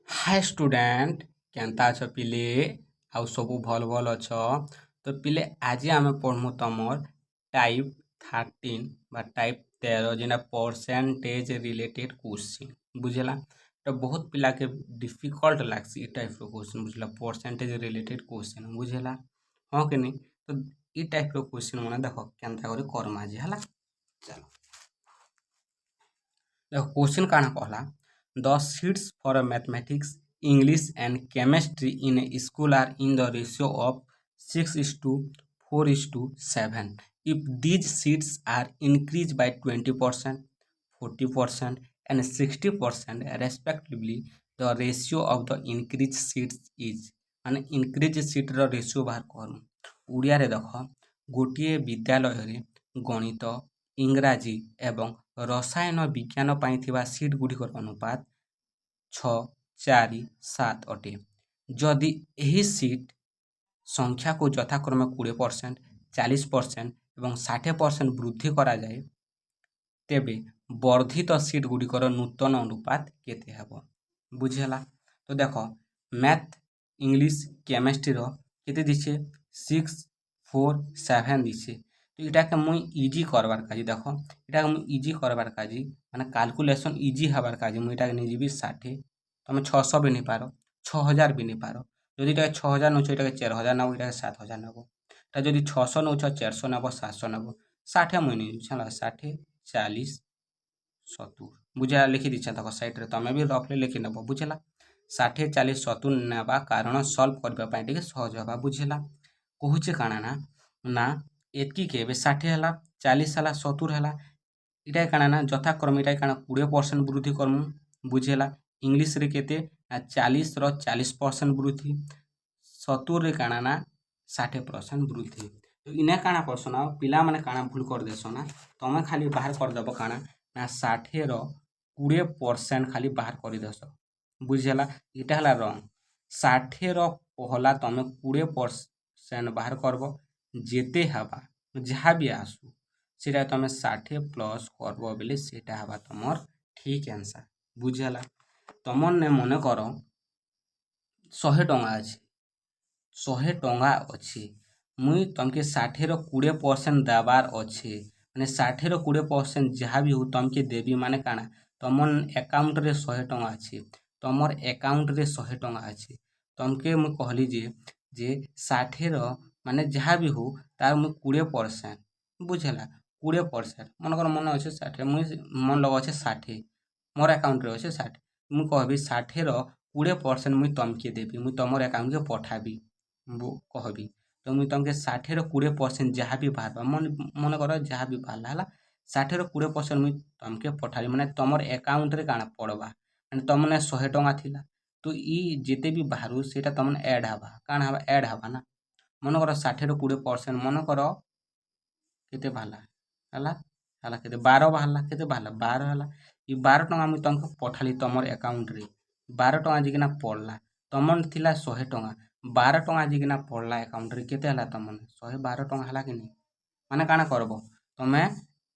Hi student केनता अछ पिले आउ सबु भल भल अछ। तो पिले आज आमे पढ़मु तमर टाइप 13 बा टाइप 13 जेना परसेंटेज रिलेटेड क्वेश्चन बुझला। तो बहुत पिला के डिफिकल्ट लागसी ई टाइप रो क्वेश्चन बुझला परसेंटेज रिलेटेड क्वेश्चन बुझला। हां कि नहीं तो ई टाइप रो क्वेश्चन माने देखो केनता करे करमा जे हला। चलो देखो क्वेश्चन काना कहला the seats for mathematics, English and chemistry in a school are in the ratio of 6 is to 4 is to 7. If these seats are increased by 20%, 40% and 60% respectively, the ratio of the increased seats is an increased seat ର ratio ବାହାର କରମୁ। ଓଡ଼ିଆରେ ଦେଖ ଗୋଟିଏ ବିଦ୍ୟାଳୟରେ ଗଣିତ ଇଂରାଜୀ ଏବଂ ରସାୟନ ବିଜ୍ଞାନ ପାଇଁ ଥିବା ସିଟ୍ ଗୁଡ଼ିକର ଅନୁପାତ 6, 4, 7 ଅଟେ। ଯଦି ଏହି ସିଟ୍ ସଂଖ୍ୟାକୁ ଯଥାକ୍ରମେ 20%, 40% ଏବଂ 60% ବୃଦ୍ଧି କରାଯାଏ ତେବେ ବର୍ଦ୍ଧିତ ସିଟ୍ ଗୁଡ଼ିକର ନୂତନ ଅନୁପାତ କେତେ ହେବ ବୁଝିହେଲା। ତ ଦେଖ ମ୍ୟାଥ ଇଂଲିଶ କେମିଷ୍ଟ୍ରିର କେତେ দিছে 6, 4, 7 দিছে। तो इटाके मुई इजी करबार काजी देखो इटाके मुई इजी करबार काजी माने कैलकुलेशन इजी हबार काजी मुई इटाके निजीबी 60 तुम 600 भी नहीं पारो 6000 भी नहीं पारो जदि इटाके 6000 नउछ इटाके 4000 नबो इटाके 7000 नबो ता जदि 600 नउछ 400 नबो 700 नबो 60 मुई नहीं छला 60 40 70 बुझा लिखि दिछा देखो साइड रे तमे भी रफली लिखि नबो बुझला 60 40 70 नेबा कारण सॉल्व करबा पई टिके सहज हबा बुझला। कहूचे काना ना एतकी के बे 60 हला 40 हला 70 हला इटा काना ना यथाक्रम इटा काना 20% वृद्धि करमु बुझेला। इंग्लिश रे केते 40 रो 40% वृद्धि 70 रे काना ना 60% वृद्धि। तो इने काना करसो ना पिला माने काना भूल कर देसो ना तमे खाली बाहर कर देबो काना ना 60 रो 20% खाली बाहर कर देसो बुझेला। इटा हला रंग 60 रो पहला तमे 20% बाहर करबो जेते हबा जहाँ भी आसू सेटा तुम 60 प्लस करबो बेले सेटा हबा तुमर ठीक आंसर बुझला। तुमन ने मन कर 100 टंगा अछि 100 टंगा अछि मुई तुमके 60 रो 20% देबार अछि माने 60 रो 20% जहाँ भी हो तुमके देबी माने काना तुमन अकाउंट रे 100 टंगा अछि तुमर अकाउंट रे 100 टंगा अछि तुमके मु कहली जे 60 रो माने जहाँ भी हो तार मु 20% बुझला 20% मनकर मन अच्छे 60 मुई मन लग अच्छे 60 मोर अकाउंट रे अच्छे 60 मु कहबी 60 रो 20% मुई तुमके देबी मुई तुमर अकाउंट के पठाबी कहबी तो मुई तुमके 60 रो 20% जहाँ भी बाहर मन कर जहाँ भी बाहर हला 60 रो 20% मुई तुमके पठाबी माने तुमर अकाउंट रे काना पड़बा माने तुमने 100 टंका थिला तो ई जेते भी बाहरु सेटा तुमन ऐड हबा काना हबा ऐड हबा ना मन कर 60 रो 20% मन कर केते बाहला हला हला केते 12 बाहला केते बाहला 12 हला ई 12 टंका मुई तुमको पठाली तुमर अकाउंट रे 12 टंका जिगिना पड़ला तुमन थिला 100 टंका 12 टंका जिगिना पड़ला अकाउंट रे केते हला तुमन 112 टंका हला कि नहीं माने काना करबो तमे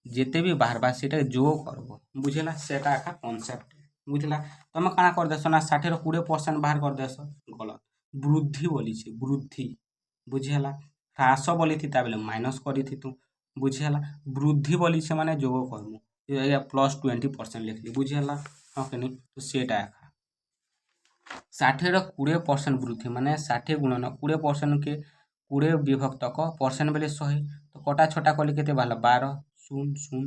जेते भी बाहरबा सेटा जो करबो बुझला सेटा आखा कांसेप्ट बुझला। तमे काना कर देसो ना 60 रो 20% बाहर कर देसो गलत वृद्धि बोली छे वृद्धि बुझला ह्रास बोली थी ता बेले माइनस करी थी तू बुझला वृद्धि बोली छे माने जोग करमु या प्लस 20% लिखली बुझला हां कि नहीं तो सेटा आखा 60 रो 20% वृद्धि माने 60 गुणन 20% के 20 विभक्त क परसेंट बेले 100 तो कटा छोटा कली केते बाला 12 0 0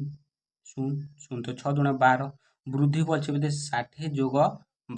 0 0 तो 6 दुना 12 वृद्धि बोल छे बेले 60 जोग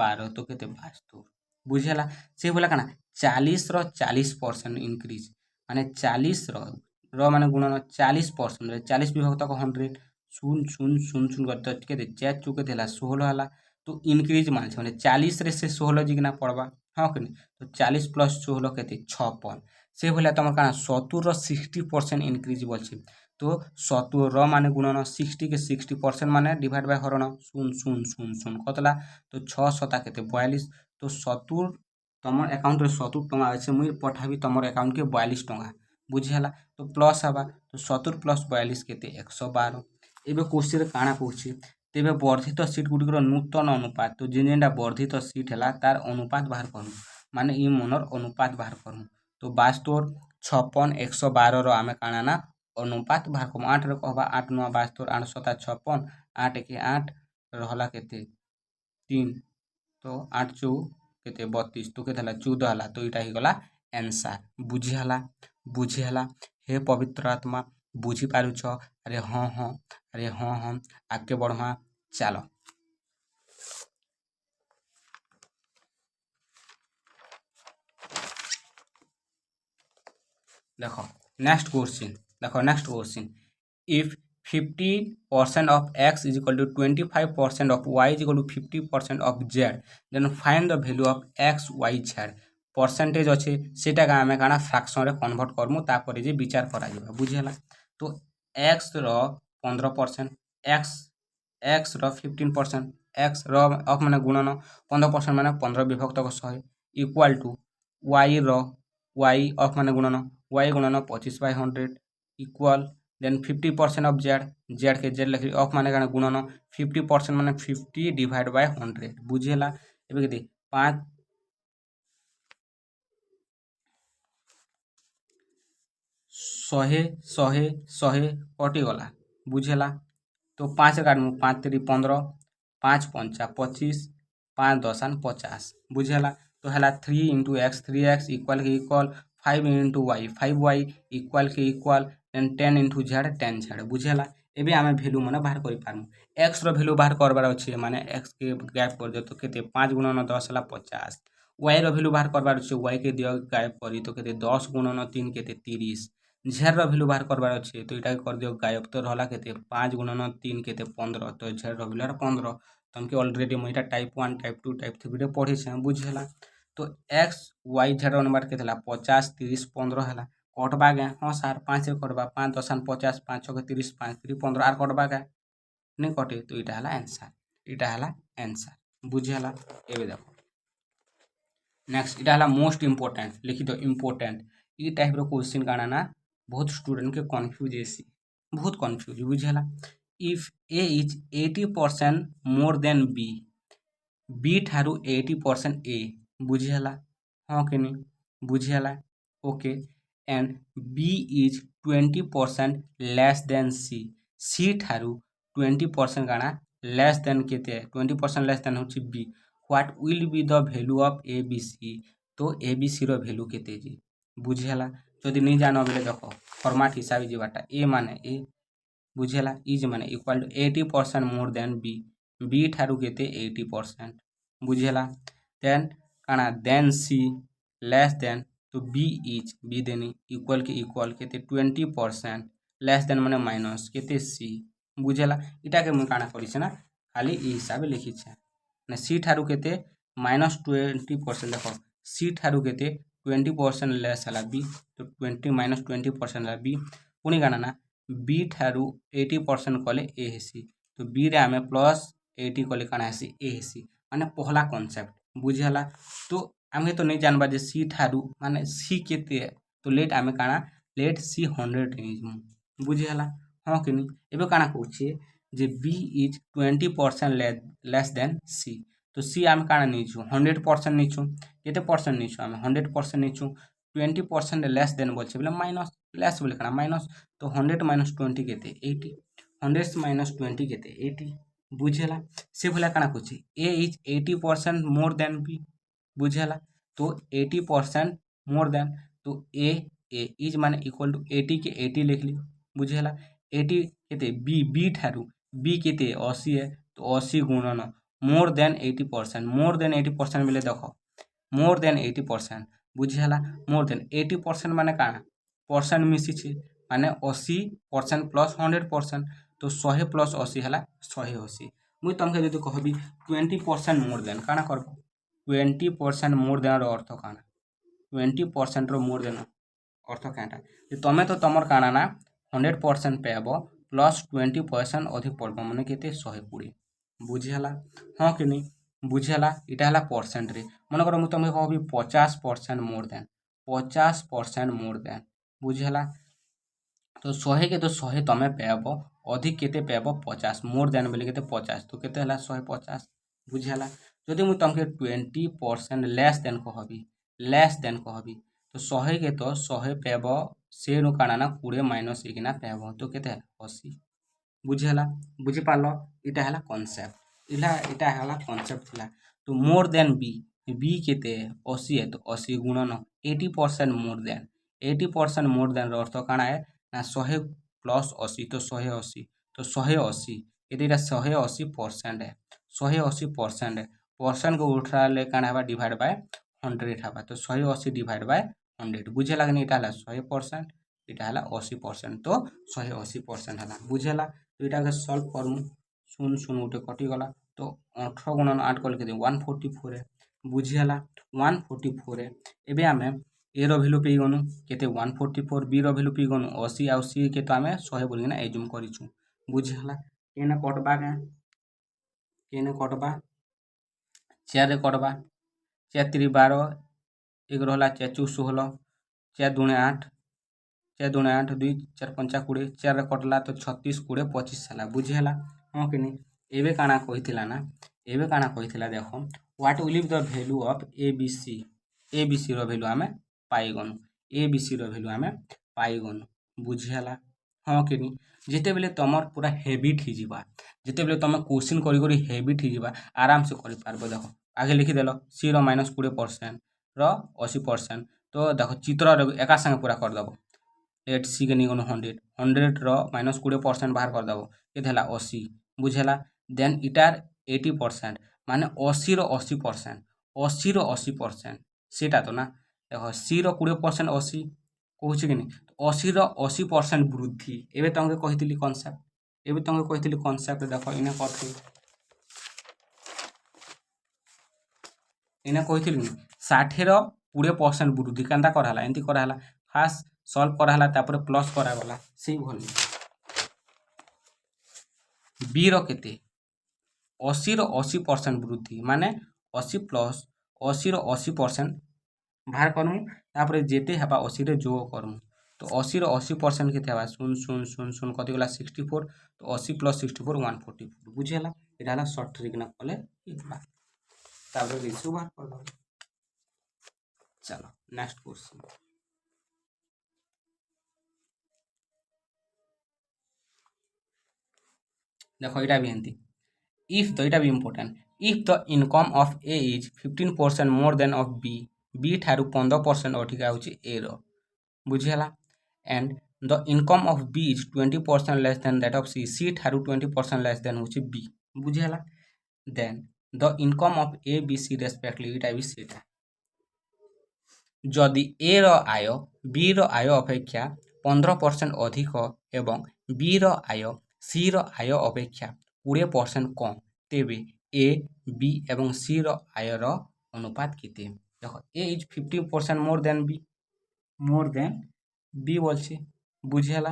12 तो केते 72 बुझला। से बोला काना 40 रो 40% इंक्रीज माने 40 रो माने गुणन 40% रे 40 विभक्त क 100 0 0 0 0 करते केते 4 चुके देला 16 हला तो इंक्रीज मान छे माने 40 रे से 16 जिगना पड़बा हां कि नहीं तो 40 प्लस 16 केते 56 से भला तमर काना 70 रो 60% इंक्रीज बोल छे तो 70 रो माने गुणन 60 के 60% माने डिवाइड बाय हरण 0 0 0 0 कतला तो 6 7 केते 42 तो 70 तमर अकाउंट रे 70 टंका अछि मुई पठाबी तमर अकाउंट के 42 टंका बुझला तो प्लस हबा तो 70 प्लस 42 केते 112 एबे क्वेश्चन काना पूछी तेबे वर्धित सीट गुड़िकर नूतन अनुपात तो जेनटा वर्धित सीट है तार अनुपात बाहर करूँ माने इ मनर अनुपात बाहर करूँ तो 72 56 112 आम काଣା ना अनुपात बाहर करूँ 8 कहबा 8 9 72 8 7 56 8 1 8 रहला केते 3 तो 8 चौ केते 32 तो केते हला 14 हला तो इटा ही गला आंसर बुझी हला हे पवित्र आत्मा बुझी पारुछ अरे हाँ आगे बढ़मा चलो देखो next question if 50% of x is equal to 25% of y is equal to 50% of z then find the value of x y z percentage अच्छे सेटा आम काना फ्राक्शन रे कन्वर्ट करमु तापर जे विचार करा जिबा बुझिला तो x रो 15% x रो 15% x रो अफ माने गुणन 15% माने 15 विभक्त 100 इक्वल टू y रो y अफ माने गुणन y गुणन 25/100 इक्वल देन 50% ऑफ जेड के जेड लिखली ऑफ माने गुणन 50% माने 50 डिवाइड बाय 100 बुझेला एबे के दे 5 100 कटि गला बुझेला तो 5 काटमु 5 3 15 5 5 25 5 10 50 बुझेला तो हला 3 into x 3x इक्वल के equal 5 into y 5y equal के equal then 10 into z 10z बुझेला एबे आमे वैल्यू माने बाहर करि पारमु x रो वैल्यू बाहर करबार अछि माने x के गैप कर दे तो केते 5 गुणन 10 हला 50 y रो वैल्यू बाहर करबार अछि y के दियो गैप करी तो केते 10 गुणन 3 केते 30 z रो वैल्यू बाहर करबार अछि तो इटा कर दियो गायब तो रहला केते 5 गुणन 3 केते 15 तो z रो वैल्यू 15 तो हमके ऑलरेडी मोइटा टाइप 1 टाइप 2 टाइप 3 रे पढ़ी छै बुझेला तो x y z रो नंबर केते 50 30 15 हला कटबा गे हां सर 5 कटबा 5 10 50 5 6 30 5 3 15 आर कटबा गे नहीं कटे तो इटा हला आंसर बुझेला एबे देखो नेक्स्ट इटा हला मोस्ट इंपोर्टेंट लिखि दो इंपोर्टेंट इ टाइप रो क्वेश्चन काना ना बहुत स्टूडेंट के कंफ्यूज एसी बहुत कंफ्यूज बुझेला if a is 80% more than b ठारू 80% a बुझेला हाँ कि नहीं बुझेला okay and b is 20% less then c ठारू 20% गाना लेस देन केते 20% लेस देन होची b what will be the value of abc तो abc रो वैल्यू केते जी बुझेला जदि नहीं जानो बेले देखो फॉर्मेट हिसाब जीवाटा a माने a बुझेला इज माने equal to 80% more than b ठारू केते 80% बुझेला देन काना देन c लेस देन तो b इज b देनी इक्वल केते 20% लेस देन माने माइनस केते c बुझेला इटा के काना करी छै ना खाली ई हिसाब लिखी छै ना c ठारू केते -20% देखो c ठारू केते 20% लेस हला b तो 20 - 20% हला b पुनी गाना ना b ठारू 80% कले a हेसी तो b रे आमे +80 कले काना हेसी a हेसी माने पहला कांसेप्ट बुझेला तो आमे तो नहीं जानबा जे c ठारू माने c केते तो लेट आमे काना लेट c 100 निजमु बुझेला हां कि नहीं एबे काना कहछे जे b is 20% less then c तो c आमे काना निछु 100% निछु केते परसेंट निछु आमे 100% निछु 20% लेस देन बोलछे बोले माइनस लेस बोले काना माइनस तो 100 - 20 केते 80 100 - 20 केते 80 बुझेला से बोला काना कहछे a is 80% more than b बुझेला तो 80% मोर देन तो a इज माने इक्वल टू 80 के 80 लिख ली बुझेला 80 केते b ठारू b केते 80 है तो 80 गुणन मोर देन 80% बोले देखो मोर देन 80% बुझेला मोर देन 80% माने काना परसेंट मिसी छी माने 80% प्लस 100% तो 100 प्लस 80 हला 180 मुई तमके जदि कहबी 20% मोर देन काना करबो 20% मोर देन रो अर्थ काना 20% रो मोर देन अर्थ काटा जे तमे तो तमर काना ना 100% पेबो प्लस 20% अधिक पड़बो माने केते 120 बुझेला हां कि नहीं बुझेला इटा हला परसेंट रे मन कर मु तमके कहबी 50% मोर देन बुझेला तो 100 के तो 100 तमे पाइब अधिक केते पाइब 50 मोर देन बोले केते 50 तो केते हला 150 बुझिला। जदि मुई तमके 20% लेस देन कहबी तो 100 के तो 100 पाइब से नु काଣା ना 20 माइनस ହେଇକିନା ପାଇବ तो केते 80 बुझिला। बुझी पारलो इटा हला कॉन्सेप्ट इटा हला कॉन्सेप्ट थिला। तो मोर देन बी केते 80 है तो 80 गुणन 80% मोर देन रो अर्थ काଣା है ना 100 प्लस 80 तो 180 तो 180 यदि इटा 180% है 180% है परसेंट को उठाले काଣା हबा डिवाइड बाय 100 हबा तो 180 डिवाइड बाय 100 बुझेला कि इटा हला 100% इटा हला 80% तो 180% हला बुझेला। तो इटा के सॉल्व करमु सुन सुन उठे कटि गला तो 18 गुणन 8 कल के 144 है बुझिला 144 है। एबे आमे ए रो वैल्यू पे गनु केते 144 बी रो वैल्यू पे गनु 80 आ सी के तो आमे 100 बोली ना एज्यूम करिछु बुझिला। केने कटबा 4 रे कटबा 4 3 12 एक रहला 4 चौ 16 4 दूने 8 4 दूने 8 2 4 5 20 4 रे कटला तो 36 20 25 हला बुझिला। हां कि नहीं एबे काना कहिथिला ना एबे काना कहिथिला देखो what will be the value of ABC रो वैल्यू आमे पाई गनु एबीसी रो वैल्यू आमे पाई गनु बुझिला। हां कि नहीं जेते बेले तमर पूरा हैबिट ही जिबा जेते बेले तमे क्वेश्चन करी करी हैबिट ही जिबा आराम से करि पारबो। देखो आगे लिखि देलो सी रो -20% रो 80% तो देखो चित्र रो एका संगे पूरा कर दबो लेट सी के निगन 100 रो -20% बाहर कर दबो केते हला 80 बुझेला। देन इटार 80% माने 80 रो 80% 80 रो 80% सेटा तो ना देखो सी रो 20% 80 कहूछि कि नहीं 80 रो 80% वृद्धि एबे तंगे कहितली कॉन्सेप्ट देखो इने कहितली 60 रो 20% वृद्धि केनता करहला एंती करहला फास्ट सॉल्व करहला तापर प्लस करागला सेही भली बी रो केते 80 रो 80% वृद्धि माने 80 प्लस 80 रो 80% बाहर करमु तापर जेते हबा 80 रे जोग करमु तो 80 रो 80% केते हबा सुन कति गला 64 तो 80 प्लस 64 144 बुझिला। एटा हला शॉर्ट ट्रिक ना कले इतला तापर रेशियो बाहर कर दो। चलो नेक्स्ट क्वेश्चन देखो इटा भी एंती if the इटा भी important if the income of A is 15% more than of B ठारू 15% अधिका होची A row बुझिला and the income of B is 20% less than that of C ठारू 20% less than होची B बुझिला। then the income of A B C respectively इटा भी सेटा जदि A row I B रो आय अपेक्षा 15% अधिक एवं B रो आय C रो आय अपेक्षा 20% कम तेबे A B एवं C रो आय रो अनुपात केते देखो A is 50% more than B बोलछे बुझेला।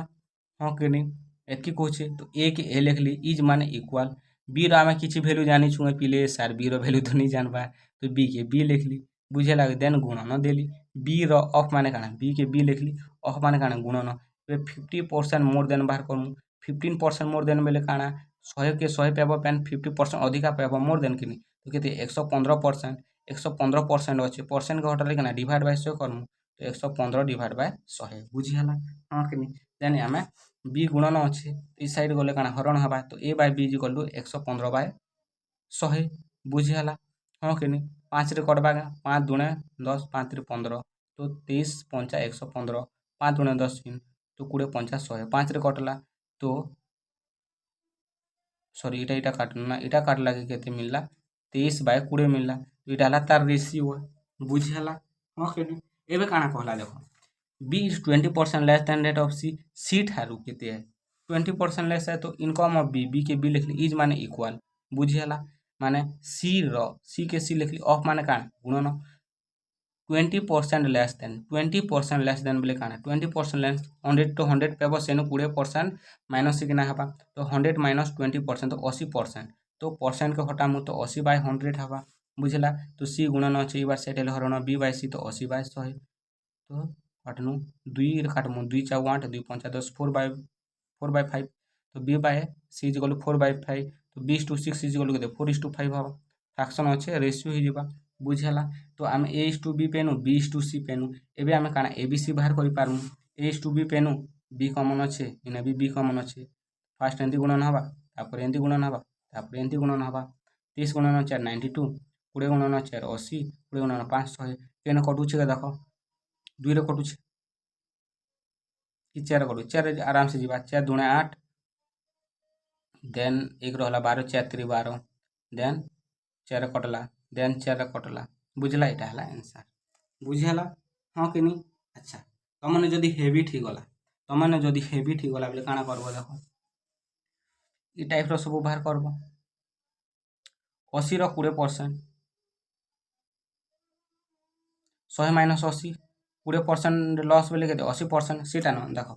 हां कि नहीं एतकी कहछे तो A के A लिखली इज माने इक्वल B रो आमे किछि वैल्यू जानि छु पिले सर B रो वैल्यू तो नहीं जानबा तो B के B लिखली बुझेला देन गुणन देली B रो ऑफ माने काना B के B लिखली ऑफ माने काना गुणन 50% मोर देन बाहर करमु 15% मोर देन बेले काना 100 के 100 पाबो पेन 50% अधिका पाबो मोर देन किनी तो केते 115% अछि परसेंट के हटाले काना डिवाइड बाय 100 करमु तो 115 डिवाइड बाय 100 बुझिहला। हां किनी देन हमें B गुणन अछि ई साइड गले काना हरण हबा तो A बाय B 115 बाय 100 बुझिहला। हां किनी 5 रे कटबा 5 दुने 10 5 रे 15 तो 23 5 115 5 दुने 10 तो 20 5 100 5 रे कटला तो सॉरी इटा काटना इटा काटला के केते मिलला 23 बाय 20 मिलला तो इटा हला तार रेशियो बुझिहला। हां किनी एबे काना कहला देखो B is 20% less than that of C ठारू केते है 20% लेस है तो इनकम ऑफ B के B लिखली इज माने इक्वल बुझिहला माने C के C लिखली ऑफ माने काना गुणन 20% लेस देन बोले काना 20% लेस 100 to 100 पेबो सेनो 20% माइनस किना हबा तो 100 माइनस 20% तो 80% तो परसेंट के हटामु तो 80 बाय 100 हबा बुझला तो C गुणन अछि बार सेटल हरण B बाय C तो 80 बाय 100 तो काटनु 2 काटमु 2 × 8 2 × 5 10 4/5 तो b by c is equal to 4/5 तो b/6 इज इक्वल टू केते 4:5 हबो फ्रैक्शन अच्छे रेशियो हो जिबा बुझिला तो आम a/b पेनु b/c पेनु एबे आम काना abc बाहर करि पारमु a/b पेनु b कॉमन अच्छे इने भी b कॉमन अच्छे फास्ट एंती गुणन हबा तापर एंती गुणन हबा तापर एंती गुणन हबा 30 गुणन 4 92 20 गुणन 4 80 20 गुणन 5 100 केन कटुछे देखो 2 रे कटुछे कि 4 कटु 4 आराम से जीवा 4 दूने 8 देन 1 रहला 12 4 3 12 देन 4 कटला देन 4 कटला बुझला एटा हला आंसर बुझला हां कि नहीं अच्छा तमने जदी हेवी ठीक गला तमने जदी हेवी ठीक गला बले काना करबो देखो ई टाइप रो सब बाहर करबो 80 रो 20% 100 माइनस 80 20% लॉस बेले केते 80% सीटा न देखो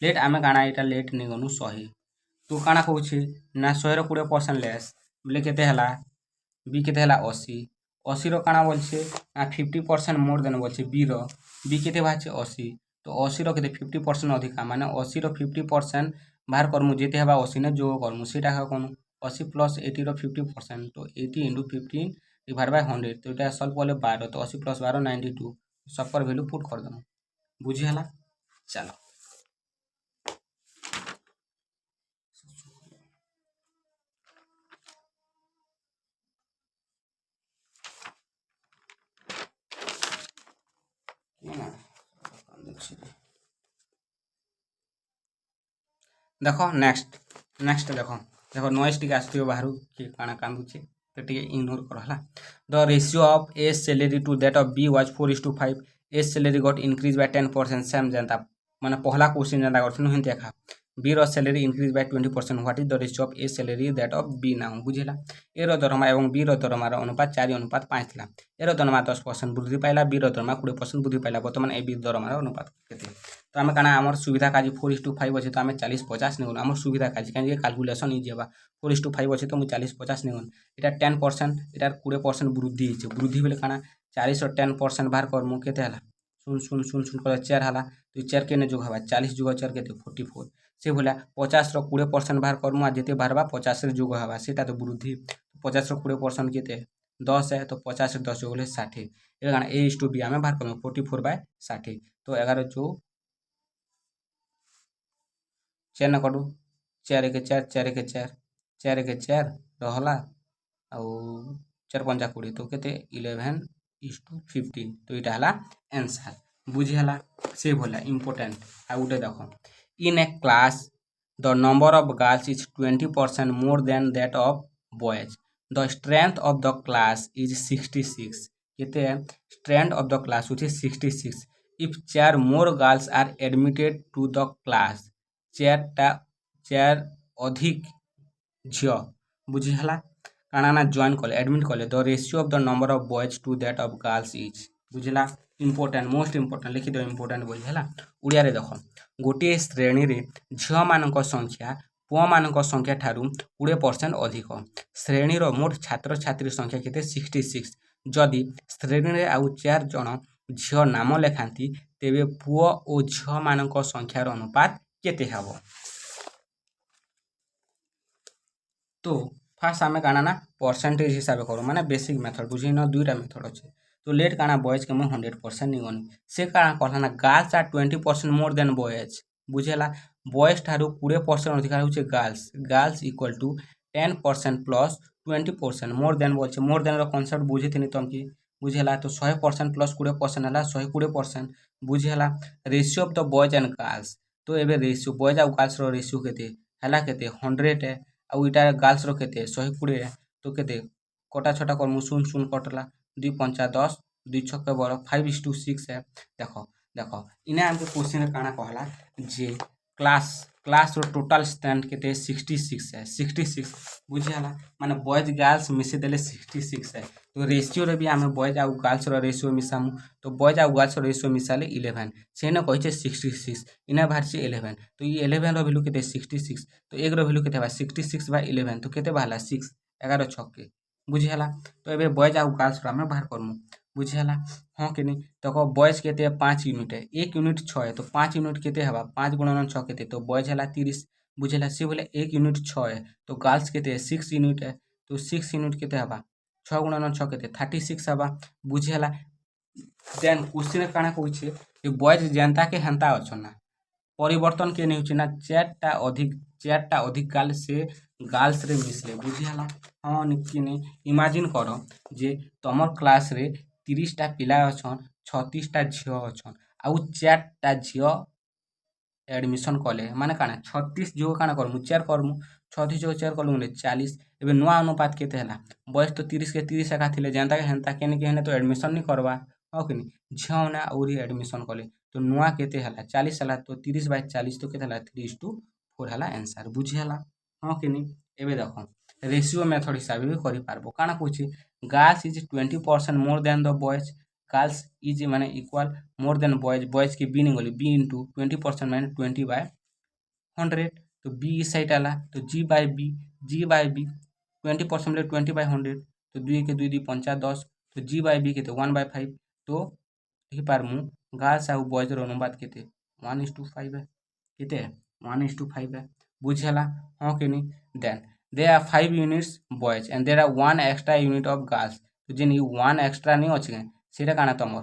लेट आमे काना एटा लेट नि गनु 100 तू काना कहूछि ना 100 रो 20% लेस बेले केते हला बी केते हला 80 80 रो काना बोलछे ना 50% मोर देन बोलछे बी रो बी केते बाछे 80 तो 80 रो केते 50% अधिका माने 80 रो 50% बाहर करमु जेते हबा 80 ने जो करमु सेटा हा कोन 80 प्लस 80 रो 50% तो 80 * 15 डिवाइड बाय 100 तो एटा सॉल्व करले 12 तो 80 + 12 92 सब पर वैल्यू पुट कर दम बुझी हला चलो देखो नेक्स्ट देखो नॉइस टिके आसथियो बाहरु कि काना कांदुचे तो टिके इग्नोर कर हला the ratio of A salary to that of B was 4:5 A salary got increase by 10% same जनता माने पहला क्वेश्चन जनता करथनु हिन देखा बी रो salary increase by 20% what is the ratio of A salary that of B now बुझिला A रो दरमा एवं बी रो दरमा रो अनुपात 4:5 थिला ए रो दरमा 10% वृद्धि पाइला बी रो दरमा 20% वृद्धि पाइला वर्तमान ए बी दरमा रो अनुपात केते तो आमे काना हमर सुविधा काजी 4:5 अछि तो आमे 40 50 नेगुन हमर सुविधा काजी काजे कैलकुलेशन इजी बा 4:5 अछि तो मु 40 50 नेगुन एटा 10% एटा 20% वृद्धि हिचे वृद्धि बेले काना 40 और 10% बाहर कर मु केते हला सुन कर 4 हला तो 4 केने जोग हबा 40 जोग 4 केते 44 से भला 50 रो 20% बाहर कर मु आ जेते बाहर बा 50 रे जोग हबा सेटा तो वृद्धि 50 रो 20% केते 10 है तो 50 रे 10 जोग ले 60 ए काना a/b आमे बाहर कर 44/60 तो 11 जो 4 न कटू 4 के 4 4 के 4 4 के 4 रहला आउ 4 5 20 तो केते 11:15 तो इटा हला आंसर बुझी हला से भला इंपोर्टेंट आ उडे देखो in a class the number of girls is 20% more than that of boys the strength of the class is 66 केते strength of the class which is 66 if 4 more girls are admitted to the class 4 अधिक झियो बुझी हला काना ना join कले admit कले the ratio of the number of boys to that of girls is बुझिला important most important लिखि दो इंपोर्टेंट बोली हला उड़िया रे देखो गोटे श्रेणी रे झियो मानक संख्या पुआ मानक संख्या ठारू 20% अधिक श्रेणी रो मोट छात्र छात्री संख्या केते 66 जदि श्रेणी रे आउ 4 जण झियो नाम लेखांती तेबे पुआ ओ झियो मानक संख्यार अनुपात केते हबो तो फास्ट आमे काना ना परसेंटेज हिसाब करो माने बेसिक मेथड बुझी न दुईटा मेथड अछि तो लेट काना बॉयज के म 100% निगन से काना कहला ना girls are 20% more than boys बुझेला बॉयज ठारू 20% अधिक होचे girls equal to 10% plus 20% more than बोलछे मोर देन रो कांसेप्ट बुझिथिनी तुम की बुझेला तो 100% प्लस 20% हला 120% बुझेला ratio of the boys and girls तो एबे रेशियो बॉयज आ गर्ल्स रो रेशियो केते हला केते 100 है आउ इटा गर्ल्स रो केते 120 तो केते कोटा छोटा कर सुन सुन कटला 2 5 10 2 6 के बड़ 5:6 है देखो इने हमके क्वेश्चन काना कहला जे क्लास रो टोटल स्ट्रेंथ केते 66 है 66 बुझियाला माने बॉयज गर्ल्स मिसे देले 66 है तो रेशियो रे भी हमें बॉयज आ गर्ल्स रो रेशियो मिसामु तो बॉयज आ गर्ल्स रो रेशियो मिसाले 11 से न कहै छै 66 इने बाहर छै 11 तो ये 11 रो वैल्यू केते 66 तो एक रो वैल्यू केते बा 66/11 तो केते बाला 6 11 6 के बुझियाला तो एबे बॉयज आ गर्ल्स रो हमें बाहर करमु बुझीगला हाँ कि नहीं तो बॉयज केते 5 यूनिट है 1 यूनिट 6 है तो 5 यूनिट केते हवा 5 गुणन 6 केते तो बॉयज है 30 बुझेला सी बोले 1 यूनिट 6 है तो गर्ल्स केते 6 यूनिट है तो 6 यूनिट केते हवा 6 गुणन 6 केते 36 हवा बुझेला देन क्वेश्चन काना कहूचे कि बॉयज जनता के हेंता अछन ना परिवर्तन के नहीं होचे ना चारटा अधिक गर्ल्स रे मिसले बुझीगला हाँ कि नहीं इमेजिन कर जे तमर क्लास रे 30टा पिला अछन 36टा झियो अछन आउ 4टा झियो एडमिशन कले माने काना 36 जो काना करमु 4 करमु 36 जो 4 कलु 40 एबे नुआ अनुपात केते हला बयस तो 30 के 30 एका थिले जनता के हेंता केने के हेने तो एडमिशन नहीं करवा हो कि नहीं झियो ना औरी एडमिशन कले तो नुआ केते हला 40 हला तो 30/40 तो केते हला 3:4 हला आंसर बुझी हला हाँ कि नहीं एबे देखो रेशियो मेथड हिसाब भी करि पारबो काना कहूची girls is 20% more than the boys girls is माने इक्वल मोर देन बॉयज की बी नहीं गली बी इंटू 20% माने 20/100 तो बी इस साइड आला तो जी बाय बी 20% बोले 20/100 तो 2 के 2 दी 5 10 तो जी बाय बी केते 1/5 तो देखि पारमु गर्ल्स आउ बॉयज रो अनुपात केते 1:5 है केते 1:5 है बुझला हाँ कि नहीं then there are 5 units boys and there are 1 extra unit of girls तो जिन 1 extra नहीं अच्छे सीटा काना तमर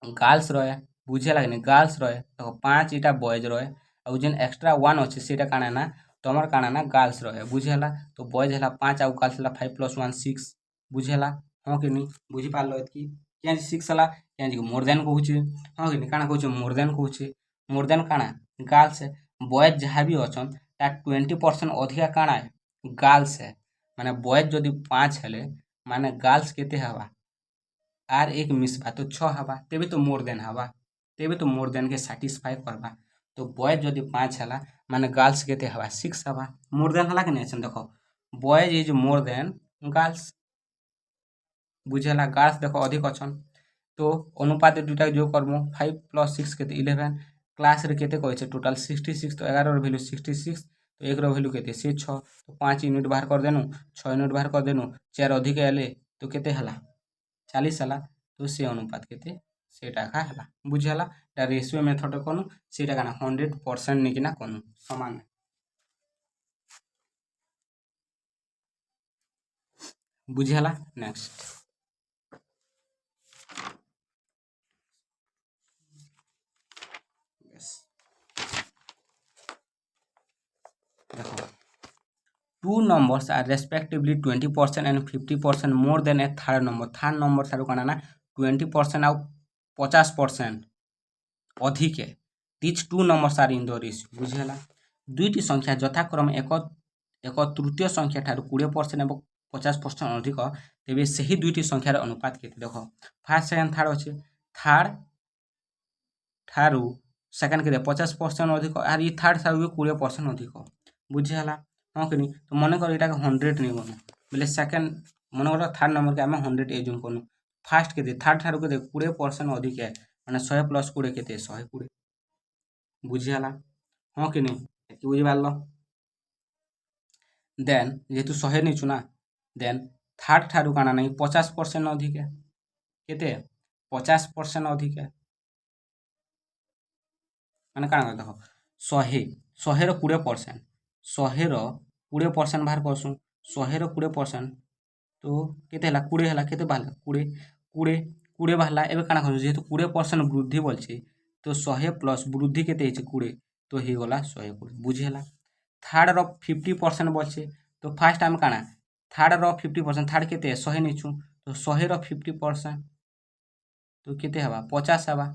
गर्ल्स रहे बुझे लगे गर्ल्स रहे तो 5 इटा बॉयज रहे और जिन एक्स्ट्रा 1 अच्छे सीटा काना ना तमर काना ना गर्ल्स रहे बुझेला तो बॉयज है 5 आउ गर्ल्स है 5 + 1 6 बुझेला हाँ कि नहीं बुझी पार कि क्या 6 हला क्या मोर देन कहूचे हाँ कि नहीं काना कहूचे मोर देन काना गर्ल्स है बॉयज जहाँ भी अच्छन ता 20% अधिका काना है गर्ल्स है माने बॉयज जदि 5 हेले माने गर्ल्स केते हवा आर एक मिसबा तो 6 हवा तेबे तो मोर देन हवा तेबे तो मोर देन के सैटिस्फाई करबा तो बॉयज जदि 5 हला माने गर्ल्स केते हवा 6 हवा मोर देन हला कि नहीं अछन देखो boys is more than girls बुझेला गर्ल्स देखो अधिक अछन तो अनुपात दुटा जो करमु 5 + 6 केते 11 क्लास रे केते कहै छै टोटल 66 तो 11 रो वैल्यू 66 तो 1 रो वैल्यू केते से 6 तो 5 यूनिट बाहर कर देनु 6 यूनिट बाहर कर देनु 4 अधिक एले तो केते हला 40 हला तो से अनुपात केते सेटा का हला बुझला ता रेशियो मेथड कोनु सेटा काना 100% निकिना कोनु समान बुझला नेक्स्ट देखो two numbers are respectively 20% and 50% more than a third number Tharu काना ना 20% आउ 50% अधिक है these two numbers are in the ratio बुझेला दुईटी संख्या यथाक्रम एक तृतीय संख्या ठारू 20% एवं 50% अधिक तेबे सही दुईटी संख्यार अनुपात केते देखो फर्स्ट सेकंड थर्ड अच्छे थर्ड ठारू सेकंड के 50% अधिक और ये थर्ड ठारू 20% अधिक बुझेला हाँ कि नहीं तो मन कर 100 नहीं गनु बोले सेकंड मन कर थर्ड नंबर के आम 100 एजूम कनु फास्ट के थर्ड ठारू के 20% अधिक है मैंने 100 + 20 के 120 बुझीगला हाँ कि नहीं कि बुझी पार देन जेहेतु 100 नहीं चुना देन थर्ड ठारू काना नहीं 50% अधिक है केते 50% अधिक है मैंने काना देखो 100 रो 20% 100 रो 20% बाहर करसु 100 रो 20% तो केते हला 20 हला केते बाहला 20 बाहला एबे काना करसु जेहेतु 20% वृद्धि बोलछे तो 100 प्लस वृद्धि केते हिचे 20 तो ही गला 120 बुझी हला थर्ड रो 50% बोलछे तो फर्स्ट टाइम काना थर्ड रो 50% थर्ड केते 100 निछु तो 100 रो 50% तो केते हवा 50 हवा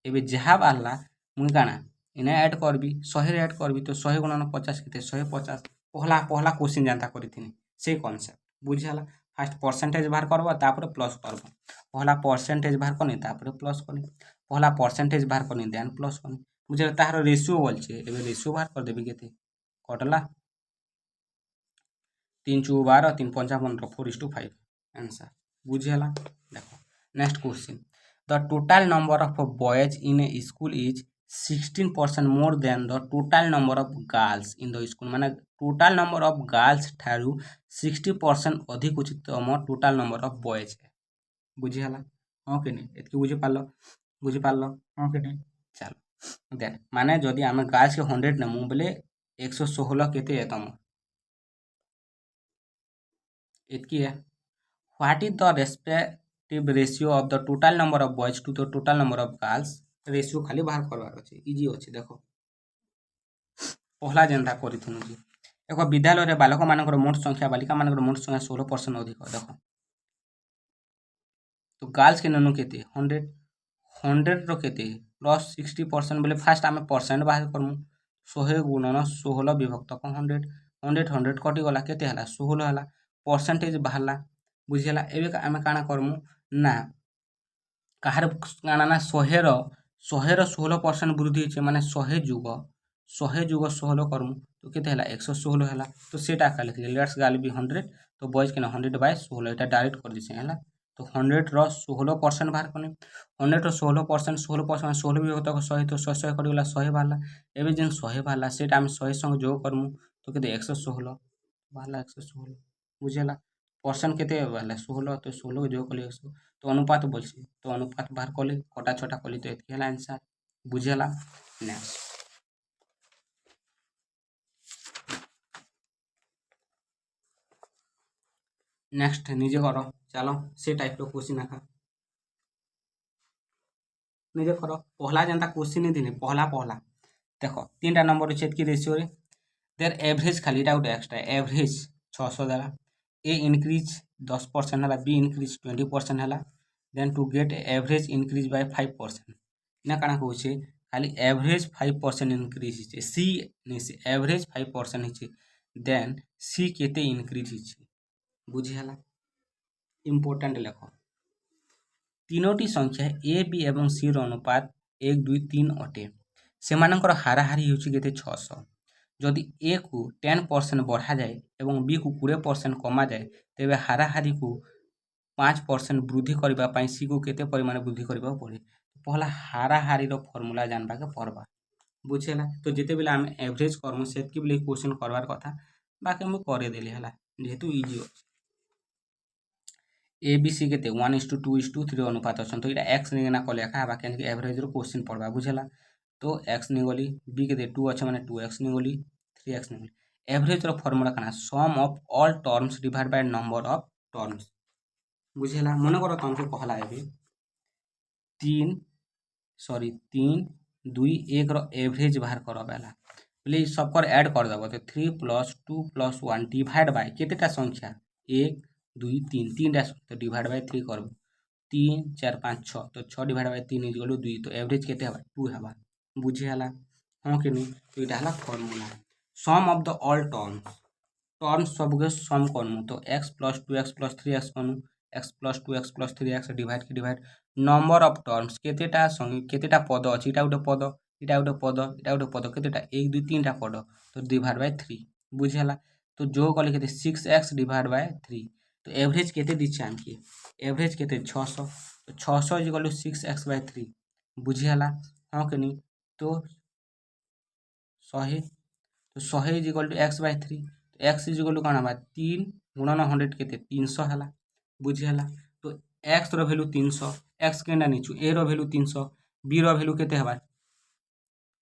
एबे जहा बाहला मुई काना इने ऐड करबी 100 रे ऐड करबी तो 100 गुणन 50 केते 150 पहला क्वेश्चन जानता करिथिनी से कॉन्सेप्ट बुझला फर्स्ट परसेंटेज बाहर करबो तापर प्लस करबो पहला परसेंटेज बाहर करनी तापर प्लस करनी पहला परसेंटेज बाहर करनी देन प्लस करनी बुझला तार रेशियो बोलछे एबे रेशियो बाहर कर देबी केते कटला 3 × 12 3 × 5 15 4:5 आंसर बुझला देखो next question the total number of boys in a school is 16% more than the total number of girls in the school माने total number of girls ठारू 60% अधिक उच्चतम total number of boys है बुझीगला हाँ कि नहीं एतकी बुझीपार हाँ कि नहीं चलो देख माने जदि आम गर्ल्स के 100 नेमु बोले 116 केते है तुम एतकी है what is the respective ratio of the total number of boys to the total number of girls ratio खाली बाहर करवार अच्छे इजी अच्छे देख पहला जेनता करिथिनु जी एक विद्यालय रे बालक मानकर मोट संख्या बालिका मानकर मोट संख्या 16% अधिक देख तो गर्ल्स के ननु केते 100 रो केते प्लस 60% बोले फास्ट आम परसेंट बाहर करमु 100 गुणन 16 विभक्त 100 100 कटि गला केते हला 16 हला परसेंटेज बाहरला बुझिला एबे आम काना करमु ना कहार काना ना 100 रो 16% वृद्धि होइछे माने 100 जुग 16 करमु तो केते हला 116 हला तो सेटा का लिख लेट्स गाल बी 100 तो बॉयज के 100 बाय 16 एटा डायरेक्ट कर दिसे हला तो 100 रो 16% बाहर करने 100 रो 16% 16% 16 भी होता 100 तो 100 कट गला 100 बाहरला एबे जेन 100 बाहरला सेटा हम 100 संग जोग करमु तो केते 116 बाहरला 116 बुझेला परसेंट केते बाहरला 16 तो 16 को जोग करले 100 तो अनुपात बोलछि तो अनुपात बाहर करले कटा छोटा करले तो एतकी हला आंसर बुझेला नेक्स्ट नेक्स्ट निजे करो चलो से टाइप रो क्वेश्चन आका निजे करो पहला जनता क्वेश्चन नहीं दिने पहला देखो तीनटा नंबर अछि की रेशियो रे देयर एवरेज खाली टा उठे एक्स्ट्रा एवरेज 600 देला ए इंक्रीज 10% हला बी इंक्रीज 20% हला then to get average increase by 5% ना काना कहउछे खाली एवरेज 5% इंक्रीज हिचे सी नहीं से एवरेज 5% हिचे देन सी केते इंक्रीज हिचे बुझी हला इम्पोर्टेंट लेखो तीनोटी संख्या ए बी एवं सी रो अनुपात 1 2 3 अटे सेमानकर हाराहारी होछि केते 600 जदि ए को 10% बढ़ा जाए एवं बी को 20% कमा जाए तेबे हाराहारी को 5% वृद्धि करबा पई सी को केते परिमाण वृद्धि करबा पड़े पहला हाराहारी रो फार्मूला जानबा के पड़बा बुझेला तो जेते बेला हम एवरेज करमु सेतकी बेले क्वेश्चन करबार कथा बाकी हम करे देली हला जेहेतु इजी अछि ए बी सी केते 1:2:3 अनुपात अछन तो इटा x निगना को लेखा बा केन के एवरेज रो क्वेश्चन पड़बा बुझेला तो x निगली b केते 2 अछि माने 2x निगली 3x निगली एवरेज रो फार्मूला काना sum of all terms divide by number of terms बुझेला मने करो तुमके कहला एबे 3 2 1 रो एवरेज बाहर करबेला बोले सबकर ऐड कर देबो तो 3 + 2 + 1 डिवाइड बाय केतेटा संख्या 1 2 3 3 तो डिवाइड बाय 3 करबो 3 4 5 6 तो 6 डिवाइड बाय 3 इज 2 तो एवरेज केते हबा 2 हबा बुझी हला हां कि नहीं तो इटा हला formula sum of the all terms सब के सम करमु तो x + 2x + 3x करमु x + 2x + 3x डिवाइड के डिवाइड नंबर ऑफ टर्म्स केतेटा संग केतेटा पद अछि इटा उठे पद इटा उठे पद इटा उठे पद केतेटा 1 2 3 टा पद तो डिवाइड बाय 3 बुझी हला तो जो कले केते 6x डिवाइड बाय 3 तो एवरेज केते दिछि हमके एवरेज केते 600 तो 600 = 6x बाय 3 बुझी हला हां कि नहीं तो 100 तो 100 = x बाय 3 तो x = काना बा 3 गुणन 100 केते 300 हला बुझी हला तो x रो वैल्यू 300 x केना निचु a रो वैल्यू 300 b रो वैल्यू केते हबा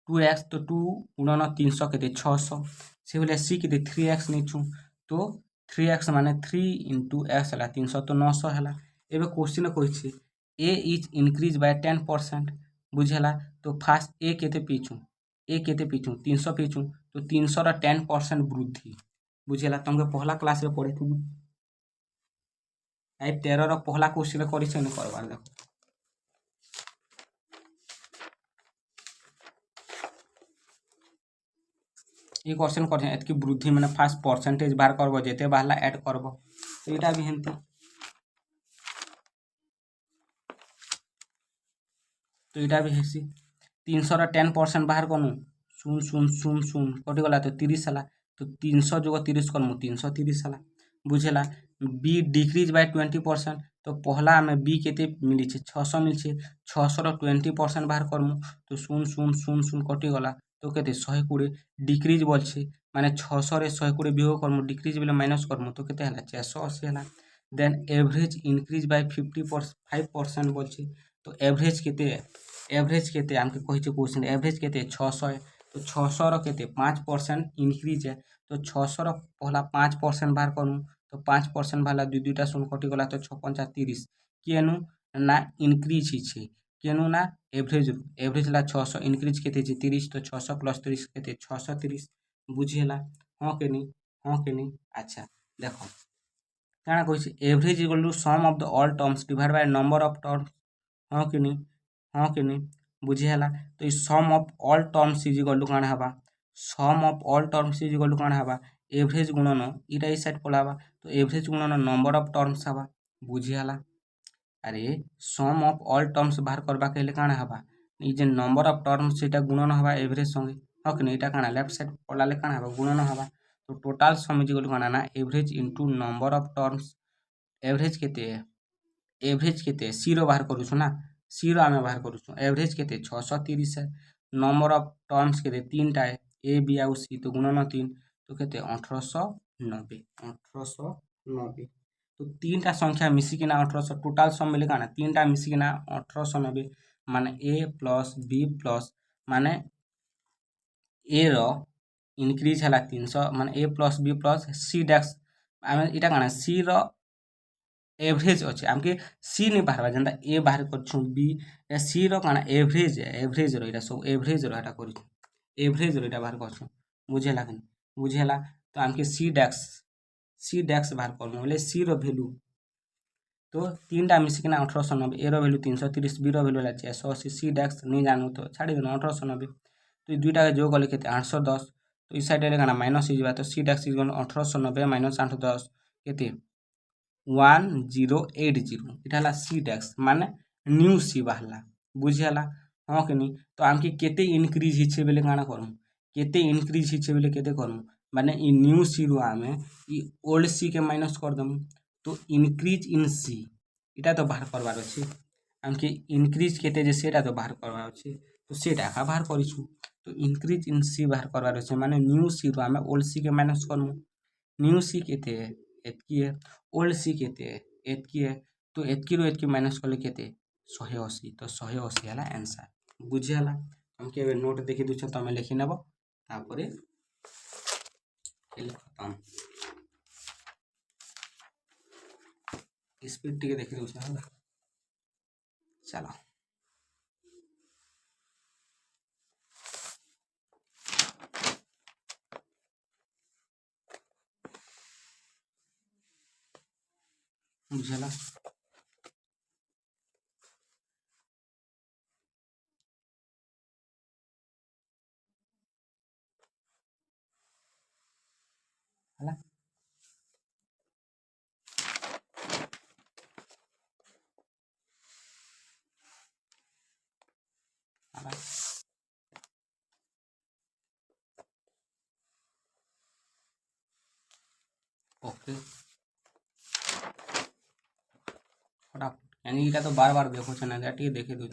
2x तो 2 गुणन 300 केते 600 से बोले c केते 3x निचु तो 3x माने 3 * x हला 300 तो 900 हला एबे क्वेश्चन कहिछि a इज इंक्रीज बाय 10% बुझेला तो फास्ट a केते पीछू 300 पीछू तो 300 रा 10% वृद्धि बुझेला तुमके पहला क्लास रे पढ़े थी टाइप 13 रा पहला क्वेश्चन करिछ न करबार देखो ये क्वेश्चन कर एतकी वृद्धि माने फास्ट परसेंटेज बाहर करबो जेते बाहरला ऐड करबो तो एटा भी हेंती तो एटा भी हेसी 300 रा 10% बाहर कनु 0 कटि गला तो 30 हला तो 300 + 30 करमु 330 हला बुझेला b डिक्रीज बाय 20% तो पहला में b केते मिली छे 600 मिल छे 600 रा 20% बाहर करमु तो 0 कटि गला तो केते 120 डिक्रीज बोल छे माने 600 रे 120 वियोग करमु डिक्रीज बेले माइनस करमु तो केते हला 480 हला देन एवरेज इंक्रीज बाय 55% बोलছে तो एवरेज केते आमके कहिছে क्वेश्चन एवरेज केते 600 है तो 600 रो केते 5% इंक्रीज है तो 600 रो पहला 5% बाहर करू तो 5% वाला दुई दुईटा शून्य कटि गला तो 6 5 30 केनु ना इंक्रीज हिचे केनु ना एवरेज ला 600 इंक्रीज केते 30 तो 600 प्लस 30 केते 630 बुझिला हाँ के नहीं अच्छा देखो काଣା କହିଛି average equal to sum of the all terms divide by number of terms हाँ कि नहीं बुझी है तो ये sum of all terms is equal to काଣା हवा sum of all terms is equal to काଣା हवा एवरेज गुणन इटा इस साइड पलावा तो एवरेज गुणन नंबर ऑफ टर्म्स हवा बुझी है अरे सम ऑफ ऑल टर्म्स बाहर करबा कहले काଣା हवा ये जे नंबर ऑफ टर्म्स सेटा गुणन हवा एवरेज संगे हाँ कि नहीं इटा काଣା लेफ्ट साइड पलाले काଣା हवा गुणन हवा तो total sum is equal to काଣା ना average into number of terms average केते सीरो बाहर करूछु ना सीरो आमे बाहर करूछु एवरेज केते 630 है नंबर ऑफ टर्म्स केते तीनटा है ए बी आउ सी तो गुणन 3 तो केते 1890 तो तीनटा संख्या मिसिकिना 1800 टोटल सम मिले काना तीनटा मिसिकिना 1890 माने ए प्लस बी प्लस माने ए रो इनक्रीज हला 300 माने ए प्लस बी प्लस सी डैक्स आमे इटा काना सी रो एवरेज अच्छे आमके सी नहीं बाहर जेनता ए बाहर कर बी सी रो काना एवरेज रो इटा सब एवरेज रो एटा कर एवरेज रो इटा बाहर कर बुझेला कि बुझेला तो आमके सी डैक्स बाहर कर बोले सी रो वैल्यू तो तीनटा मिसिकिना 1890 ए रो वैल्यू 330 बी रो वैल्यू 480 सी डैक्स नहीं जानू तो छाड़ी देना 1890 तो दुईटा के जो गले केते 810 तो इस साइड रे काना माइनस हो तो सी डैक्स 1890 माइनस 810 केते 1080 इटा सी डैक्स माने न्यू सी बाहला बुझेला हाँ कि नहीं तो आमके केते इनक्रीज हिचे बेले काना करम केते इनक्रीज हिचे बेले केते करम माने इ न्यू सी रो आमे इ ओल्ड सी के माइनस कर दम तो इनक्रीज इन सी इटा तो बाहर करबार अछि आमके इनक्रीज केते जे सेटा तो बाहर करबार अछि तो सेटा का बाहर करिछु तो इनक्रीज इन सी बाहर करबार अछि माने न्यू सी रो आमे ओल्ड सी के माइनस करमु न्यू सी केते एतकी है ओल्ड सी केते एतकी है तो एतकी रो एतकी माइनस करले केते 180 तो 180 हला आंसर बुझियाला हमके एबे नोट देखि दुछ तमे लिखि नबो तापरे खेल खत्म स्पीड टिके देखि दुछ हला चलो बुझला हला हला ओके फटाफट यानी इटा तो बार बार देखो छना टिके देखे दो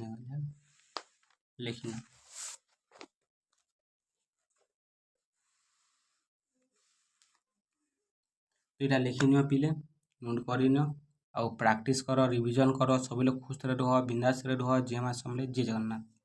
लिखना इटा लिखिनियो पिले नोट करिनियो आउ प्रैक्टिस करो रिवीजन करो सब लोग खुश रहो बिंदास रहो जय मां समले जय जगन्नाथ।